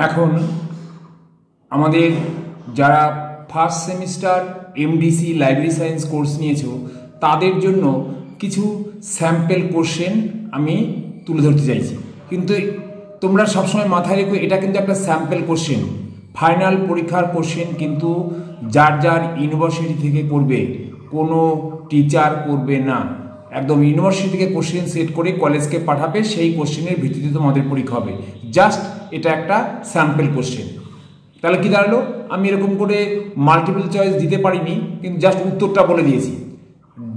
এখন আমাদের যারা first semester MDC library science course নিয়েছো তাদের জন্য কিছু স্যাম্পল কোশ্চেন আমি তুলে ধরতে চাইছি, কিন্তু তোমরা সবসময় মাথায় রেখো এটা কিন্তু একটা স্যাম্পল কোশ্চেন, ফাইনাল পরীক্ষার কোশ্চেন কিন্তু যার যার ইউনিভার্সিটি থেকে করবে, কোনো টিচার করবে না। একদম ইউনিভার্সিটি থেকে কোশ্চেন সেট করে কলেজকে পাঠাবে, সেই কোশ্চেনের ভিত্তিতে তোমাদের পরীক্ষা হবে। জাস্ট এটা একটা স্যাম্পল কোশ্চেন। তাহলে কি দাঁড়ালো, আমি এরকম করে মাল্টিপল চয়েস দিতে পারিনি, কিন্তু জাস্ট উত্তরটা বলে দিয়েছি।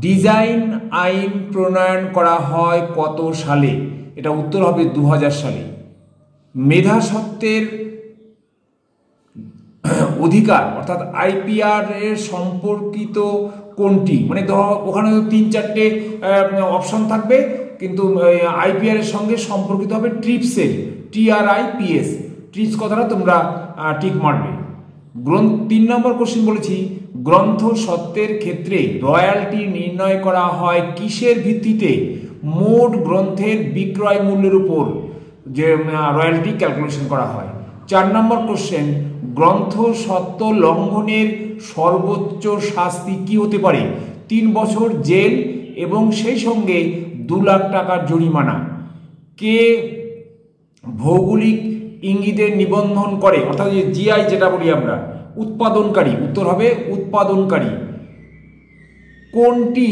ডিজাইন আইন প্রণয়ন করা হয় কত সালে? এটা উত্তর হবে 2000 সালে। মেধাস্বত্বের অধিকার অর্থাৎ আইপিআর এর সম্পর্কিত কোনটি? মানে ওখানে 3-4টে অপশন থাকবে, কিন্তু আইপিআর এর সঙ্গে সম্পর্কিত হবে ট্রিপসের, TRIPS, ট্রিপস কথাটা তোমরা ঠিক মারবে। 3 নম্বর কোশ্চেন বলেছি, গ্রন্থ সত্ত্বের ক্ষেত্রে রয়্যালটি নির্ণয় করা হয় কিসের ভিত্তিতে? মোট গ্রন্থের বিক্রয় মূল্যের উপর যে রয়্যালটি ক্যালকুলেশন করা হয়। 4 নম্বর কোশ্চেন, গ্রন্থ সত্ত্ব লঙ্ঘনের সর্বোচ্চ শাস্তি কি হতে পারে? 3 বছর জেল এবং সেই সঙ্গে 2 লাখ টাকার জরিমানা। কে ভৌগোলিক ইঙ্গিতের নিবন্ধন করে, অর্থাৎ জিআই যেটা বলি আমরা, উৎপাদনকারী? উত্তর হবে উৎপাদনকারী। কোনটি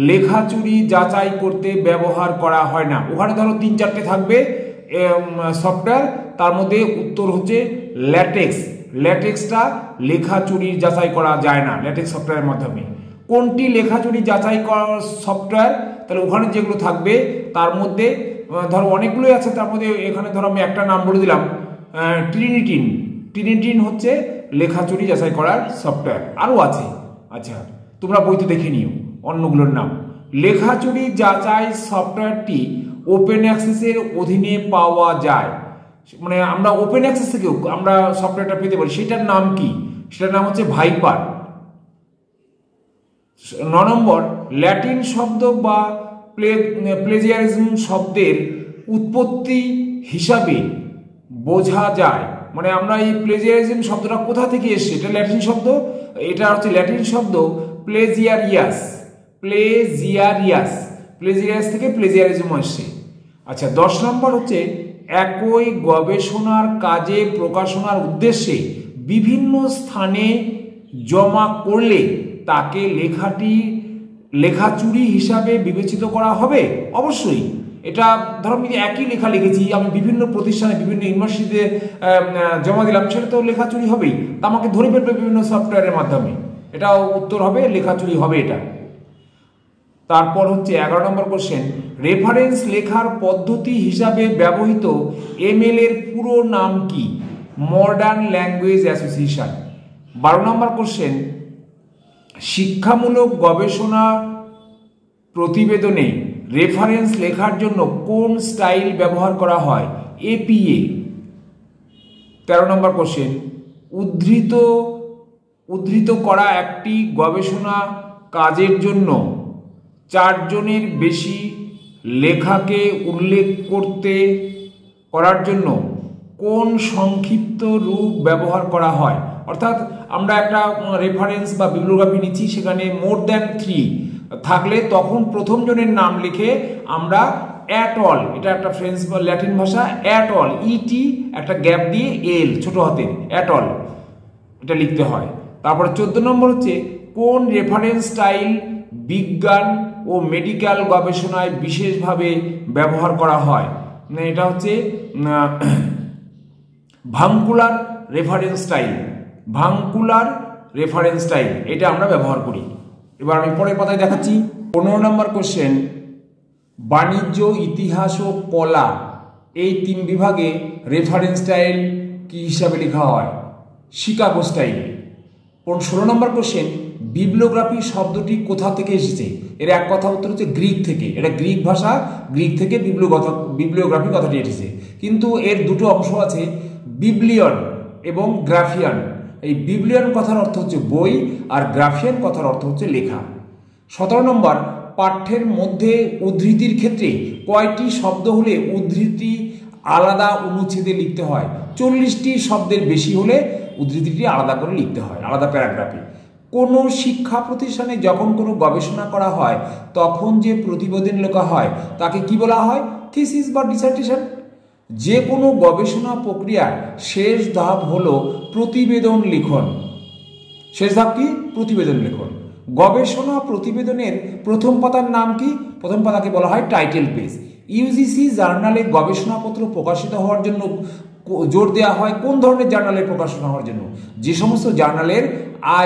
লেখাচুরি যাচাই করতে ব্যবহার করা হয় না? ওখানে ধরো 3-4টে থাকবে সফটওয়্যার, তার মধ্যে উত্তর হচ্ছে ল্যাটেক্স। ল্যাটেক্সটা লেখাচুরি যাচাই করা যায় না ল্যাটেক্স সফটওয়্যারের মাধ্যমে। কোনটি লেখাচুরি যাচাই করার সফটওয়্যার? তাহলে ওখানে যেগুলো থাকবে তার মধ্যে ধরো অনেকগুলোই আছে, তার মধ্যে এখানে ধরো আমি একটা নাম বলে দিলাম, ট্রিনিটিন। ট্রিনিটিন হচ্ছে লেখাচুরি যাচাই করার সফটওয়্যার। আরও আছে, আচ্ছা তোমরা বইতে দেখে নিও অন্যগুলোর নাম। লেখাচুরি যাচাই সফটওয়্যারটি ওপেন অ্যাক্সেসের অধীনে পাওয়া যায়, মানে আমরা ওপেন অ্যাক্সেস থেকেও আমরা সফটওয়্যারটা পেতে পারি, সেটার নাম কি? সেটার নাম হচ্ছে ভাইপার। 9 নম্বর, ল্যাটিন শব্দ বা প্লেজিয়ারিজম শব্দের উৎপত্তি হিসাবে বোঝা যায়, মানে আমরা এই প্লেজিয়ারিজম শব্দটা কোথা থেকে এসছে? এটা ল্যাটিন শব্দ, এটা হচ্ছে ল্যাটিন শব্দ প্লেজিয়ারিয়াস। প্লেজিয়ারিয়াস থেকে প্লেজিয়ারিজম এসছে। আচ্ছা 10 নম্বর হচ্ছে, একই গবেষণার কাজে প্রকাশনার উদ্দেশ্যে বিভিন্ন স্থানে জমা করলে তাকে লেখাচুরি হিসাবে বিবেচিত করা হবে? অবশ্যই। এটা ধরো আমি একই লেখা লিখেছি, আমি বিভিন্ন প্রতিষ্ঠানে বিভিন্ন ইউনিভার্সিটিতে জমা দিলাম, সেটা তো লেখাচুরি হবেই, তা আমাকে ধরে ফেলবে বিভিন্ন সফটওয়্যারের মাধ্যমে। এটা উত্তর হবে লেখাচুরি হবে এটা। তারপর হচ্ছে 11 নম্বর কোশ্চেন, রেফারেন্স লেখার পদ্ধতি হিসাবে ব্যবহৃত ML এর পুরো নাম কি? Modern language association. 12 নম্বর কোশ্চেন, শিক্ষামূলক গবেষণা প্রতিবেদনে রেফারেন্স লেখার জন্য কোন স্টাইল ব্যবহার করা হয়? APA। 13 নম্বর কোশ্চেন, উদ্ধৃত করা একটি গবেষণা কাজের জন্য 4 জনের বেশি লেখাকে উল্লেখ করার জন্য কোন সংক্ষিপ্ত রূপ ব্যবহার করা হয়? অর্থাৎ আমরা একটা রেফারেন্স বা বিব্লিওগ্রাফি নিচ্ছি, সেখানে মোর দ্যান 3 থাকলে তখন প্রথম জনের নাম লিখে আমরা অ্যাট অল, এটা একটা ফ্রেঞ্চ বা ল্যাটিন ভাষা, অ্যাট অল, ET একটা গ্যাপ দিয়ে L ছোট হাতের, অ্যাট অল এটা লিখতে হয়। তারপরে 14 নম্বর হচ্ছে, কোন রেফারেন্স স্টাইল বিজ্ঞান ও মেডিকেল গবেষণায় বিশেষভাবে ব্যবহার করা হয়? এটা হচ্ছে ভাঙ্কুলার রেফারেন্স স্টাইল, এটা আমরা ব্যবহার করি। এবার আমি পরের পাতায় দেখাচ্ছি। 15 নম্বর কোশ্চেন, বাণিজ্য, ইতিহাস ও কলা এই 3 বিভাগে রেফারেন্স স্টাইল কি হিসাবে লেখা হয়? Chicago style. 16 নম্বর কোশ্চেন, বিব্লিওগ্রাফি শব্দটি কোথা থেকে এসেছে? এর এক কথা উত্তর হচ্ছে গ্রিক থেকে। এটা গ্রিক ভাষা, গ্রিক থেকে বিব্লিওগ্রাফি কথাটি এসেছে, কিন্তু এর দুটো অংশ আছে, বিবলিয়ন এবং গ্রাফিয়ান। এই বিবলিয়ন কথার অর্থ হচ্ছে বই, আর গ্রাফিয়ান কথার অর্থ হচ্ছে লেখা। 17 নম্বর, পাঠ্যের মধ্যে উদ্ধৃতির ক্ষেত্রে কয়টি শব্দ হলে উদ্ধৃতি আলাদা অনুচ্ছেদে লিখতে হয়। 40টি শব্দের বেশি হলে উদ্ধৃতিটি আলাদা করে লিখতে হয়, আলাদা প্যারাগ্রাফে। কোনো শিক্ষা প্রতিষ্ঠানে যখন কোনো গবেষণা করা হয় তখন যে প্রতিবেদন লেখা হয় তাকে কি বলা হয়? থিসিস বা ডিসার্টেশন। যে কোনো গবেষণা প্রক্রিয়ার শেষ ধাপ হলো প্রতিবেদন লিখন। শেষ ধাপ কি? প্রতিবেদন লিখন। গবেষণা প্রতিবেদনের প্রথম পাতার নাম কি? প্রথম পাতাকে বলা হয় টাইটেল পেজ। ইউজিসি জার্নালে গবেষণাপত্র প্রকাশিত হওয়ার জন্য জোর দেওয়া হয় কোন ধরনের জার্নালে প্রকাশনা হওয়ার জন্য? যে সমস্ত জার্নালের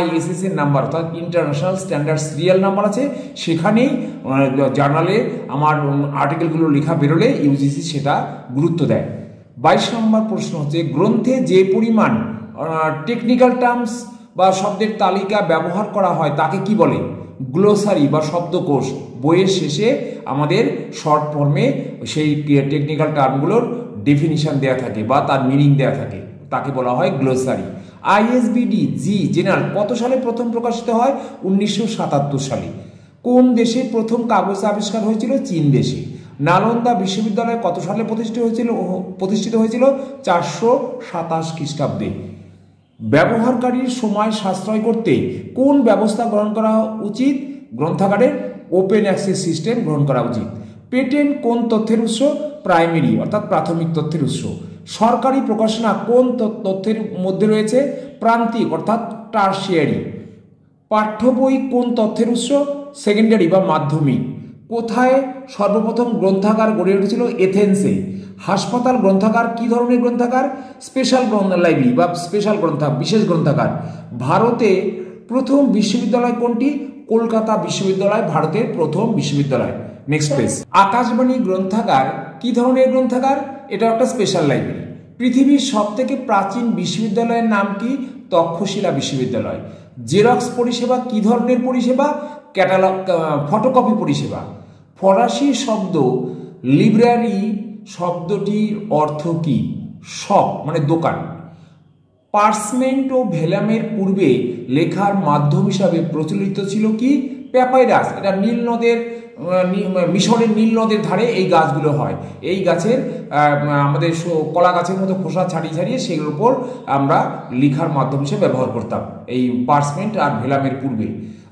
ISSN এর নাম্বার অর্থাৎ ইন্টারন্যাশনাল স্ট্যান্ডার্ড সিরিয়াল নাম্বার আছে সেখানেই জার্নালে আমার আর্টিকেলগুলো লেখা বেরোলে ইউজিসি সেটা গুরুত্ব দেয়। 22 নম্বর প্রশ্ন হচ্ছে, গ্রন্থে যে পরিমাণ টেকনিক্যাল টার্মস বা শব্দের তালিকা ব্যবহার করা হয় তাকে কি বলে? গ্লোসারি বা শব্দকোষ। বইয়ের শেষে আমাদের শর্ট ফর্মে সেই টেকনিক্যাল টার্মগুলোর ডেফিনিশন দেওয়া থাকে বা তার মিনিং দেওয়া থাকে, তাকে বলা হয় গ্লোসারি। ISBD জি জেনারেল কত সালে প্রথম প্রকাশিত হয়? 1977 সালে। কোন দেশে প্রথম কাগজ আবিষ্কার হয়েছিল? চীন দেশে। নালন্দা বিশ্ববিদ্যালয় কত সালে প্রতিষ্ঠিত হয়েছিল? 427 খ্রিস্টাব্দে। ব্যবহারকারীর সময় সাশ্রয় করতে কোন ব্যবস্থা গ্রহণ করা উচিত? গ্রন্থাগারের ওপেন অ্যাক্সেস সিস্টেম গ্রহণ করা উচিত। পেটেন্ট কোন তথ্যের উৎস? প্রাইমারি অর্থাৎ প্রাথমিক তথ্যের উৎস। সরকারি প্রকাশনা কোন তথ্যের মধ্যে রয়েছে? প্রান্তিক অর্থাৎ টারশিয়ারি। পাঠ্য বই কোন তথ্যের উৎস? সেকেন্ডারি বা মাধ্যমিক। কোথায় সর্বপ্রথম গ্রন্থাগার গড়ে উঠেছিল? এথেন্সে। হাসপাতাল গ্রন্থাগার কি ধরনের গ্রন্থাগার? স্পেশাল লাইব্রেরি বা স্পেশাল বিশেষ গ্রন্থাগার। ভারতে প্রথম বিশ্ববিদ্যালয় কোনটি? কলকাতা বিশ্ববিদ্যালয় ভারতের প্রথম বিশ্ববিদ্যালয়। Next page. আকাশবাণী গ্রন্থাগার কি ধরনের গ্রন্থাগার? এটা একটা স্পেশাল লাইব্রেরি। পৃথিবীর সবথেকে প্রাচীন বিশ্ববিদ্যালয়ের নাম কি? তক্ষশিলা বিশ্ববিদ্যালয়। জেরক্স পরিষেবা কি ধরনের পরিষেবা? ক্যাটালগ ফটোকপি পরিষেবা। ফরাসি শব্দ লিব্রারি শব্দটির অর্থ কি? শপ মানে দোকান। পার্চমেন্ট ও ভেলামের পূর্বে লেখার মাধ্যম হিসাবে প্রচলিত ছিল কি? প্যাপাইরাস। এটা নীল নদের মিশরের নীল নদের ধারে এই গাছগুলো হয়। এই গাছের আমাদের কলা গাছের মতো খোসা ছাড়িয়ে ছাড়িয়ে সেগুলোর উপর আমরা লেখার মাধ্যম হিসেবে ব্যবহার করতাম এই পার্চমেন্ট আর ভেলামের পূর্বে।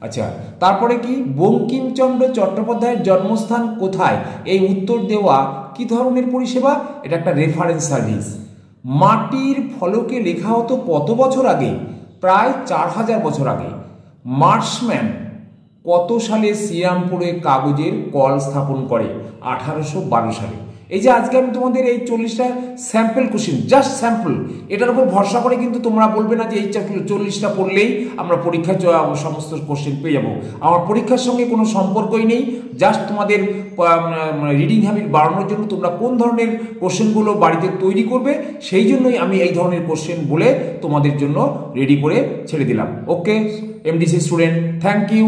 আচ্ছা, তারপরে কি? বঙ্কিমচন্দ্র চট্টোপাধ্যায়ের জন্মস্থান কোথায়? এই উত্তর দেওয়া কি ধরনের পরিষেবা? এটা একটা রেফারেন্স সার্ভিস। মাটির ফলকে লেখা হতো কত বছর আগে? প্রায় 4000 বছর আগে। মার্শম্যান কত সালে শ্রীরামপুরে কাগজের কল স্থাপন করে? 1812 সালে। এই যে আজকে আমি তোমাদের এই 40টা স্যাম্পল কোশ্চেন, জাস্ট স্যাম্পল, এটার উপর ভরসা করে কিন্তু তোমরা বলবে না যে এই 40টা পড়লেই আমরা পরীক্ষার সমস্ত কোশ্চেন পেয়ে যাবো। আমার পরীক্ষার সঙ্গে কোনো সম্পর্কই নেই। জাস্ট তোমাদের রিডিং হ্যাবিট বাড়ানোর জন্য তোমরা কোন ধরনের কোশ্চেনগুলো বাড়িতে তৈরি করবে সেই জন্যই আমি এই ধরনের কোশ্চেন বলে তোমাদের জন্য রেডি করে ছেড়ে দিলাম। ওকে এমডিসি স্টুডেন্ট, থ্যাংক ইউ।